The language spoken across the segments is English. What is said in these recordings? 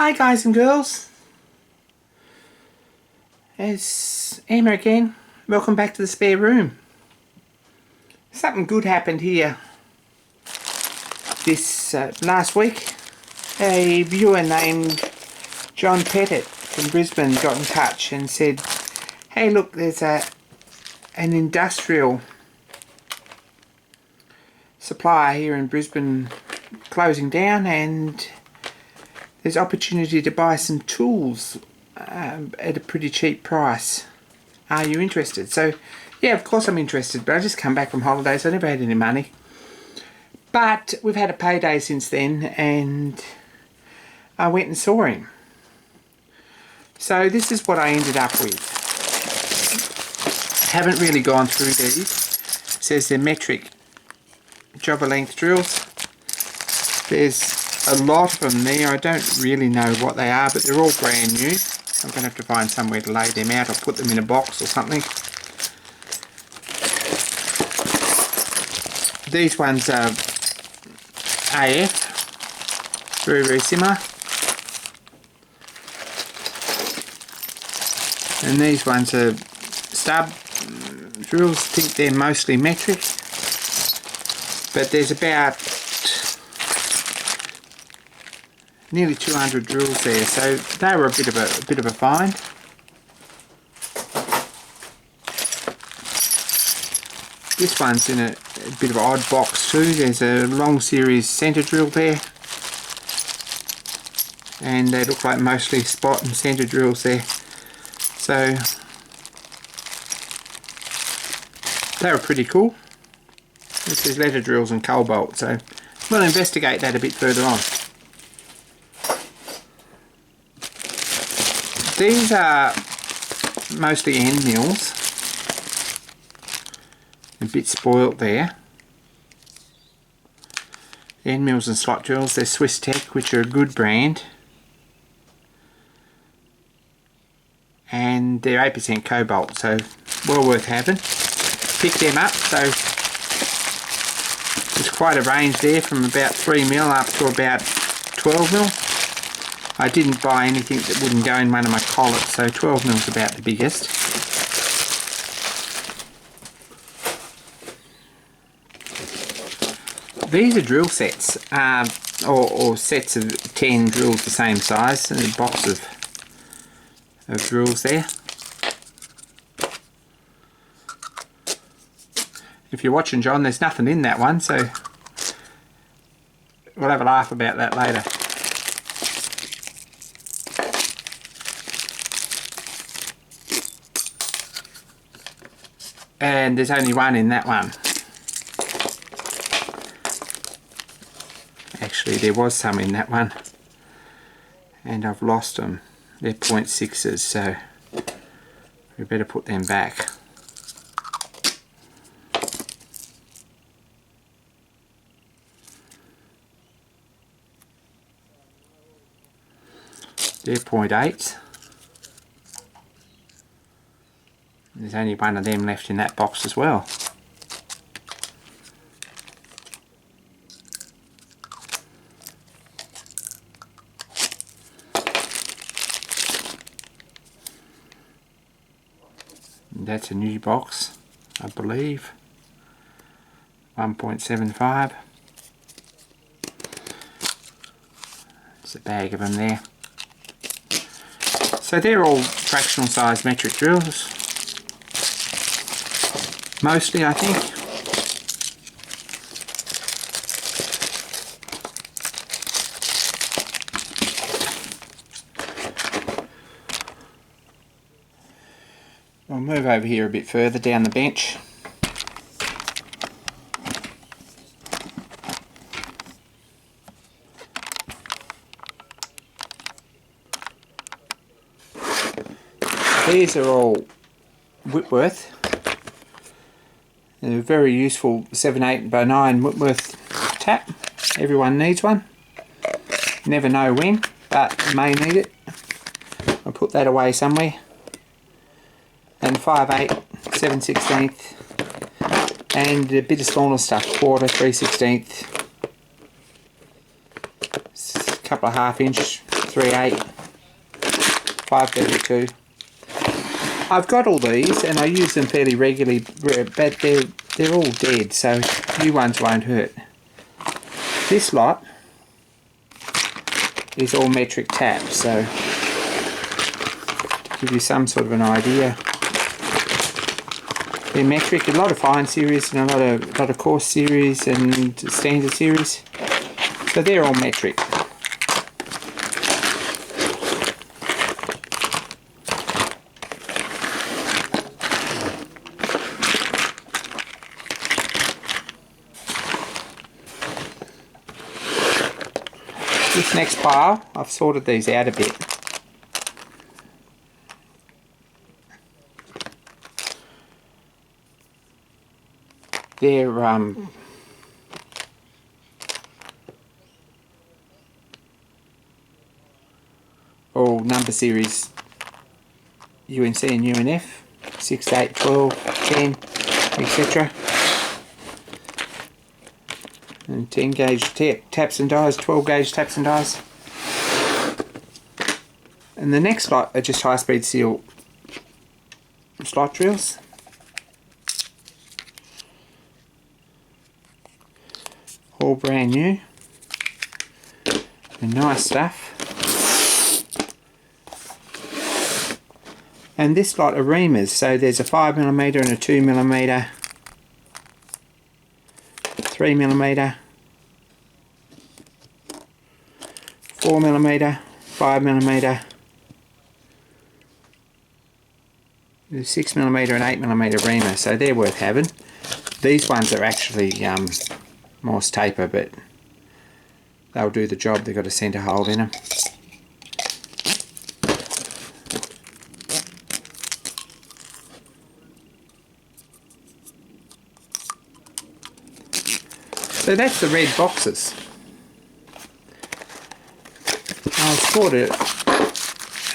Hi guys and girls, it's Emma again. Welcome back to the spare room. Something good happened here this last week. A viewer named John Pettit from Brisbane got in touch and said, hey look, there's an industrial supplier here in Brisbane closing down and there's opportunity to buy some tools at a pretty cheap price. Are you interested? So, yeah, of course I'm interested, but I just come back from holidays. I never had any money. But we've had a payday since then, and I went and saw him. So this is what I ended up with. Haven't really gone through these. It says they're metric jobber length drills. There's a lot of them there. I don't really know what they are, but they're all brand new. I'm going to have to find somewhere to lay them out or put them in a box or something. These ones are AF, very, very similar. And these ones are stub drills. I think they're mostly metric. But there's about nearly 200 drills there, so they were a bit of a find. This one's in a bit of an odd box too. There's a long series centre drill there, and they look like mostly spot and centre drills there. So they were pretty cool. This is letter drills and cobalt, so we'll investigate that a bit further on. These are mostly end mills, a bit spoilt there. End mills and slot drills, they're Swiss Tech, which are a good brand. And they're 8% cobalt, so well worth having. Pick them up, so there's quite a range there from about 3mm up to about 12mm. I didn't buy anything that wouldn't go in one of my collets, so 12mm is about the biggest. These are drill sets, or sets of 10 drills the same size, and a box of drills there. If you're watching, John, there's nothing in that one, so we'll have a laugh about that later. And there's only one in that one. Actually, there was some in that one, and I've lost them. They're 0.6s, so we better put them back. They're 0.8s. There's only one of them left in that box as well. And that's a new box, I believe. 1.75. There's a bag of them there. So they're all fractional size metric drills. Mostly, I think. We'll move over here a bit further down the bench. These are all Whitworth. They're a very useful 7/8x9 Whitworth tap. Everyone needs one. Never know when, but may need it. I'll put that away somewhere. And 5/8, 7/16, and a bit of smaller stuff, 1/4, 3/16, a couple of 1/2 inch 38, 532. I've got all these and I use them fairly regularly, but they're all dead, so new ones won't hurt. This lot is all metric taps, so to give you some sort of an idea. They're metric, a lot of fine series and a lot of coarse series and standard series. So they're all metric. This next pile, I've sorted these out a bit. They're all number series UNC and UNF, 6, 8, 12, 10, etc. And 10 gauge taps and dies, 12 gauge taps and dies. And the next lot are just high speed seal slot drills. All brand new and nice stuff. And this lot are reamers, so there's a 5mm and a 2mm, 3mm, 4mm, 5mm, 6mm and 8mm reamer, so they're worth having. These ones are actually Morse taper, but they'll do the job. They've got a centre hole in them. So that's the red boxes. I bought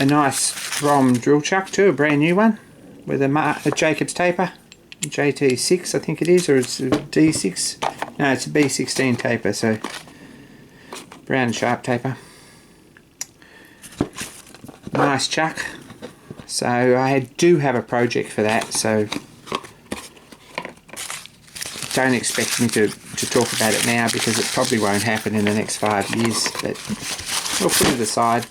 a nice ROM drill chuck too, a brand new one, with a Jacobs taper, JT6 I think it is, or it's a D6. No, it's a B16 taper, so brown sharp taper. Nice chuck. So I do have a project for that, so don't expect me to talk about it now because it probably won't happen in the next 5 years, but we'll put it aside.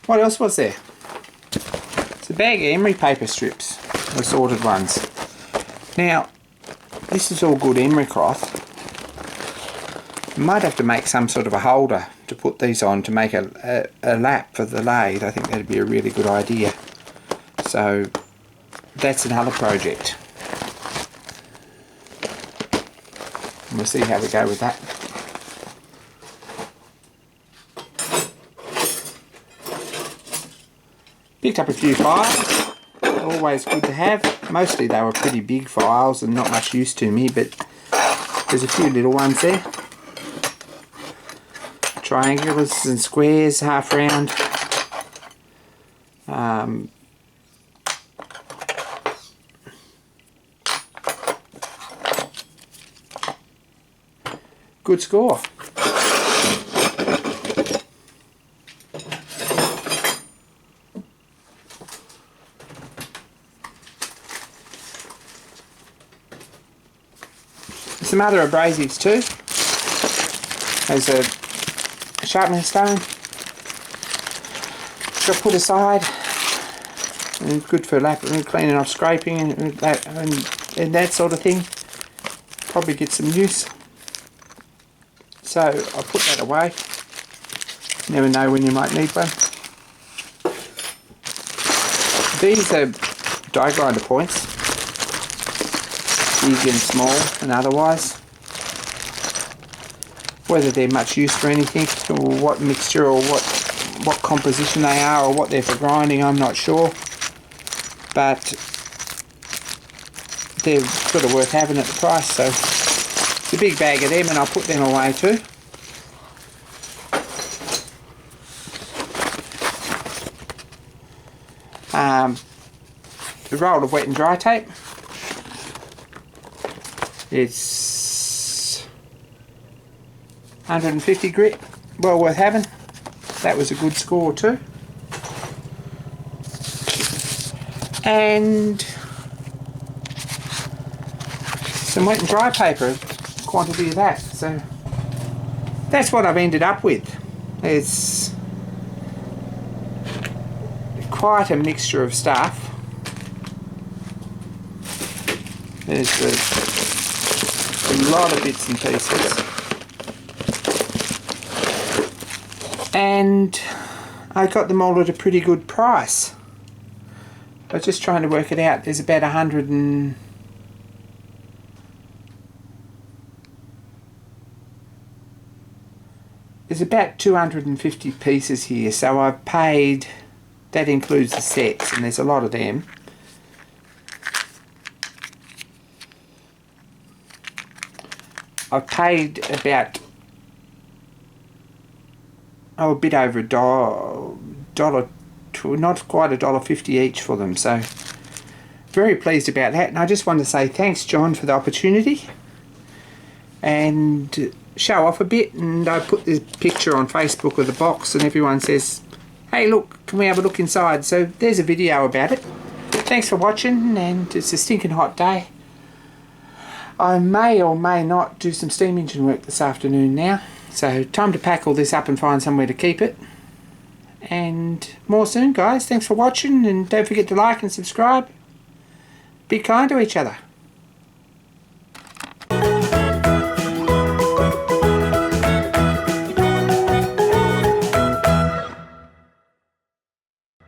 What else was there? It's a bag of emery paper strips, assorted ones. Now, this is all good emery cloth. I might have to make some sort of a holder to put these on to make a lap for the lathe. I think that'd be a really good idea. So that's another project. And we'll see how we go with that. Picked up a few files, always good to have. Mostly they were pretty big files and not much use to me, but there's a few little ones there. Triangulars and squares, half round. Good score. Some other abrasives too. There's a sharpening stone, got put aside, and good for cleaning off scraping and that sort of thing. Probably get some use. So I'll put that away. Never know when you might need one. These are die grinder points, big and small and otherwise. Whether they're much use for anything, or what mixture or what composition they are, or what they're for grinding, I'm not sure. But they're sort of worth having at the price, so it's a big bag of them, and I'll put them away too. A roll of wet and dry tape. It's 150 grit, well worth having. That was a good score too. And some wet and dry paper, quantity of that. So that's what I've ended up with. It's quite a mixture of stuff. There's a lot of bits and pieces. And I got them all at a pretty good price. I was just trying to work it out. There's about 100 and... There's about 250 pieces here, so I've paid... That includes the sets, and there's a lot of them. I've paid about... a bit over a dollar, not quite $1.50 each for them, so very pleased about that. And I just want to say thanks, John, for the opportunity and show off a bit. And I put this picture on Facebook of the box, and everyone says, hey look, can we have a look inside? So there's a video about it. Thanks for watching, and it's a stinking hot day. I may or may not do some steam engine work this afternoon now. So time to pack all this up and find somewhere to keep it. And more soon, guys. Thanks for watching, and don't forget to like and subscribe. Be kind to each other.